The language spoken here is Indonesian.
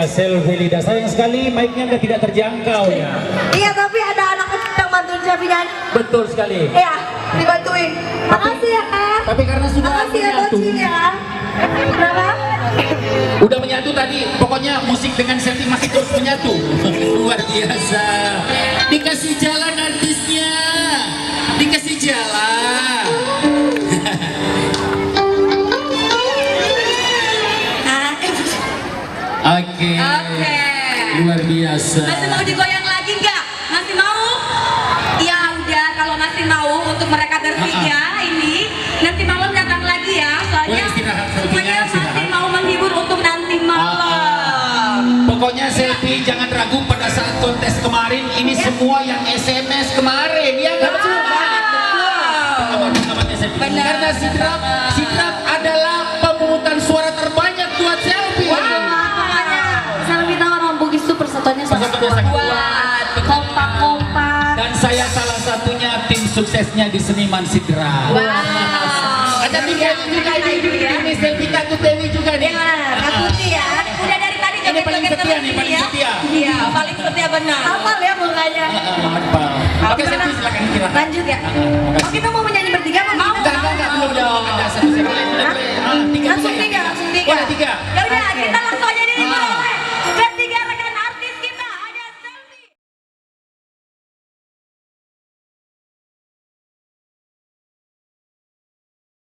selfie Lida. Sayang sekali mic-nya udah tidak terjangkau ya. Iya, tapi ada anak kecil yang bantuin selfie nyanyi. Betul sekali. Iya, dibantuin. Makasih ya, Kak. Tapi karena sudah Makasih ya, menyatu, Bocil ya. Kenapa? udah menyatu tadi, pokoknya musik dengan selfie masih terus menyatu. Luar biasa. Dikasih jalan artisnya, dikasih jalan. Oke. Luar biasa. Masih mau digoyang lagi nggak? Masih mau? Ya udah, kalau masih mau untuk mereka bertiga ini nanti malam datang lagi ya. Soalnya semuanya masih mau menghibur untuk nanti malam. Pokoknya selfie jangan ragu pada saat kontes kemarin. Ini semua yang SMS kemarin ya nggak betul? Karena Sidrap adalah pemungutan suara terbanyak buat selfie. Saya minta orang Bugis itu persatuannya sangat kuat, kompak-kompak. Dan saya salah satunya tim suksesnya di Seniman Sidrap. Ada tiga juga ini selfie Kak Dewi juga nih. Kak Tuti ya. Udah dari tadi Ini paling setia nih, paling ya. setia. Iya, paling setia benar. Hafal ya mukanya. Oke, selfie silakan kira. Lanjut ya. Oh, kita mau menyanyi bertiga apa? Mau. Enggak, belum dong. Ada satu boleh. Langsung tiga. Boleh tiga. Ya